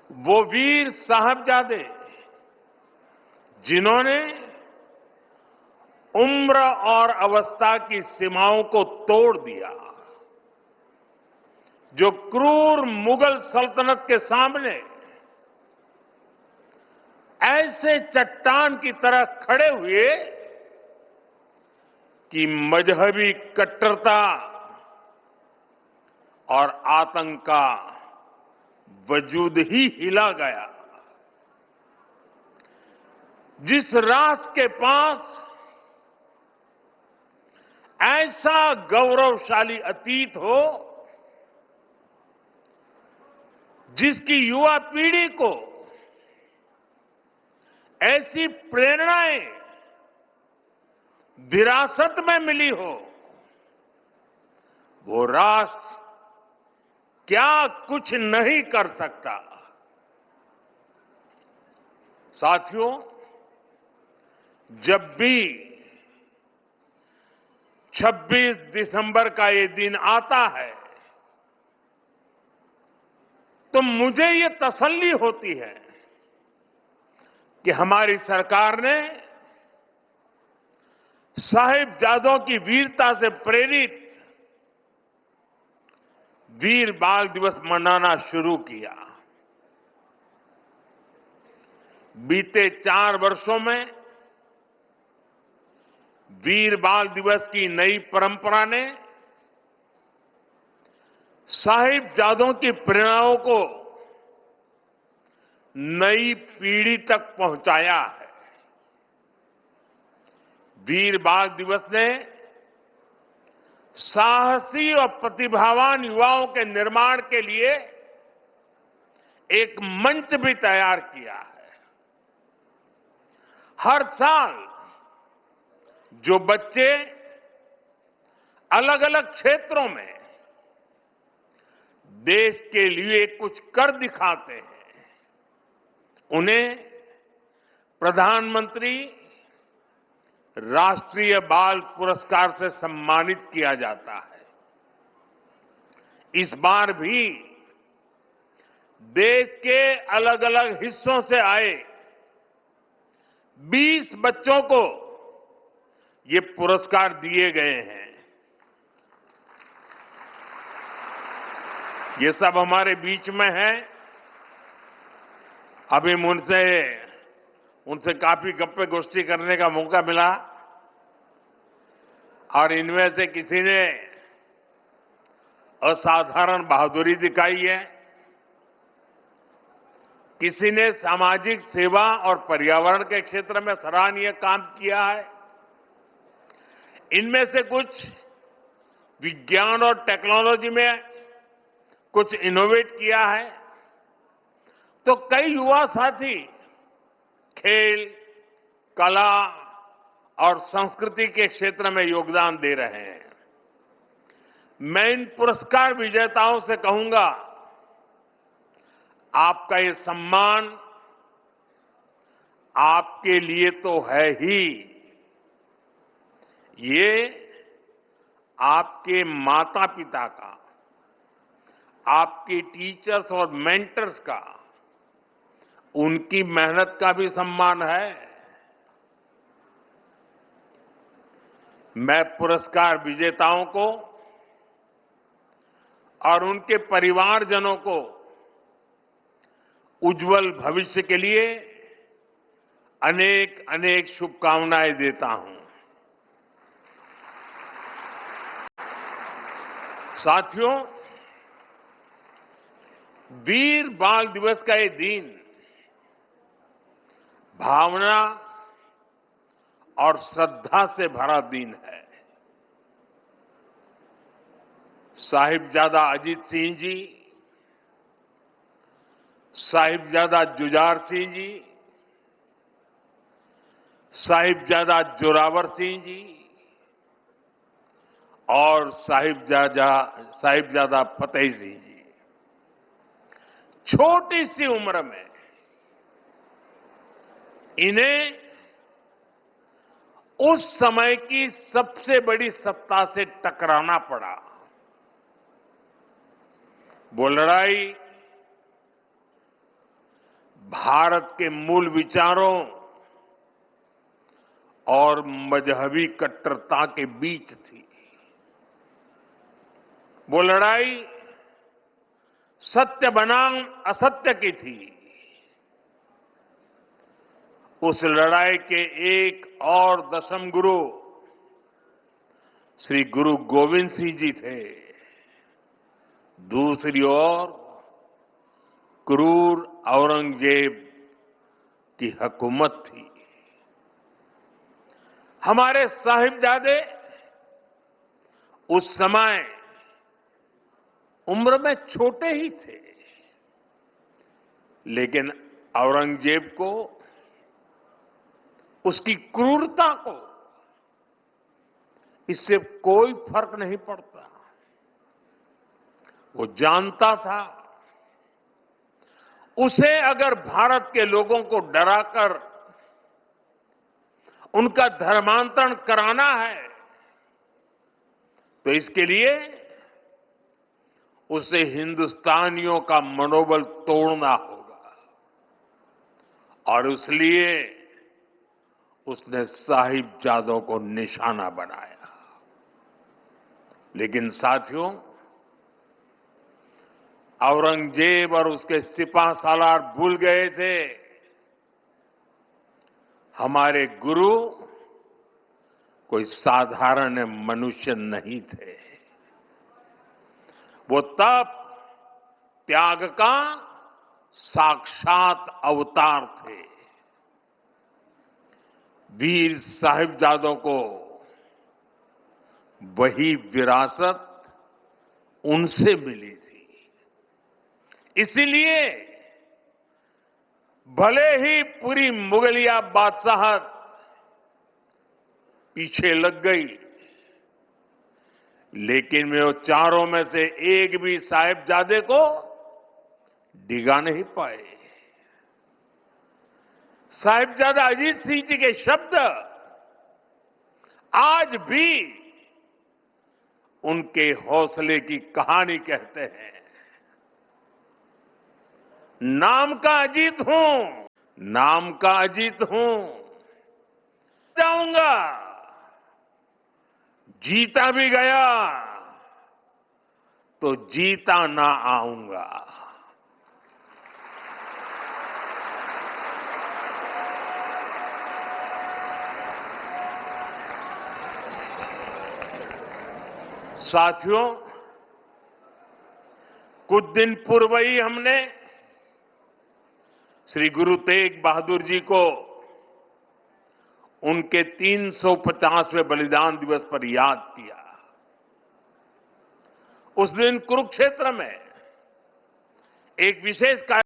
वो वीर साहबजादे जिन्होंने उम्र और अवस्था की सीमाओं को तोड़ दिया, जो क्रूर मुगल सल्तनत के सामने ऐसे चट्टान की तरह खड़े हुए कि मजहबी कट्टरता और आतंक का वजूद ही हिला गया। जिस राष्ट्र के पास ऐसा गौरवशाली अतीत हो, जिसकी युवा पीढ़ी को ऐसी प्रेरणाएं विरासत में मिली हो, वो राष्ट्र क्या कुछ नहीं कर सकता। साथियों, जब भी 26 दिसंबर का ये दिन आता है तो मुझे ये तसल्ली होती है कि हमारी सरकार ने साहिबजादों की वीरता से प्रेरित वीर बाल दिवस मनाना शुरू किया। बीते 4 वर्षों में वीर बाल दिवस की नई परंपरा ने साहिबजादों की प्रेरणाओं को नई पीढ़ी तक पहुंचाया है। वीर बाल दिवस ने साहसी और प्रतिभावान युवाओं के निर्माण के लिए एक मंच भी तैयार किया है। हर साल जो बच्चे अलग अलग क्षेत्रों में देश के लिए कुछ कर दिखाते हैं, उन्हें प्रधानमंत्री राष्ट्रीय बाल पुरस्कार से सम्मानित किया जाता है। इस बार भी देश के अलग अलग हिस्सों से आए 20 बच्चों को ये पुरस्कार दिए गए हैं। ये सब हमारे बीच में है। अभी उनसे काफी गप्पे गोष्ठी करने का मौका मिला और इनमें से किसी ने असाधारण बहादुरी दिखाई है, किसी ने सामाजिक सेवा और पर्यावरण के क्षेत्र में सराहनीय काम किया है। इनमें से कुछ विज्ञान और टेक्नोलॉजी में कुछ इनोवेट किया है, तो कई युवा साथी खेल, कला और संस्कृति के क्षेत्र में योगदान दे रहे हैं। मैं इन पुरस्कार विजेताओं से कहूंगा, आपका ये सम्मान आपके लिए तो है ही, ये आपके माता पिता का, आपके टीचर्स और मेंटर्स का, उनकी मेहनत का भी सम्मान है। मैं पुरस्कार विजेताओं को और उनके परिवारजनों को उज्जवल भविष्य के लिए अनेक अनेक शुभकामनाएं देता हूं। साथियों, वीर बाल दिवस का ये दिन भावना और श्रद्धा से भरा दिन है। साहिबजादा अजीत सिंह जी, साहिबजादा जुझार सिंह जी, साहिबजादा जोरावर सिंह जी और साहिबजादा फतेह सिंह जी छोटी सी उम्र में इन्हें उस समय की सबसे बड़ी सत्ता से टकराना पड़ा। वो लड़ाई भारत के मूल विचारों और मजहबी कट्टरता के बीच थी। वो लड़ाई सत्य बनाम असत्य की थी। उस लड़ाई के एक और दशम गुरु श्री गुरु गोविंद सिंह जी थे। दूसरी ओर क्रूर औरंगजेब की हुकूमत थी। हमारे साहिबजादे उस समय उम्र में छोटे ही थे, लेकिन औरंगजेब को, उसकी क्रूरता को इससे कोई फर्क नहीं पड़ता। वो जानता था उसे अगर भारत के लोगों को डराकर उनका धर्मांतरण कराना है तो इसके लिए उसे हिंदुस्तानियों का मनोबल तोड़ना होगा, और इसलिए उसने साहिबजादों को निशाना बनाया। लेकिन साथियों, औरंगजेब और उसके सिपह सालार भूल गए थे हमारे गुरु कोई साधारण मनुष्य नहीं थे। वो तप त्याग का साक्षात अवतार थे। वीर साहिबजादों को वही विरासत उनसे मिली थी। इसीलिए भले ही पूरी मुगलिया बादशाहत पीछे लग गई, लेकिन वे वो चारों में से एक भी साहिबजादे को डिगा नहीं पाए। साहिबजादा अजीत सिंह जी के शब्द आज भी उनके हौसले की कहानी कहते हैं। नाम का अजीत हूं, नाम का अजीत हूं, जाऊंगा, जीता भी गया तो जीता ना आऊंगा। साथियों, कुछ दिन पूर्व ही हमने श्री गुरु तेग बहादुर जी को उनके 350वें बलिदान दिवस पर याद किया। उस दिन कुरुक्षेत्र में एक विशेष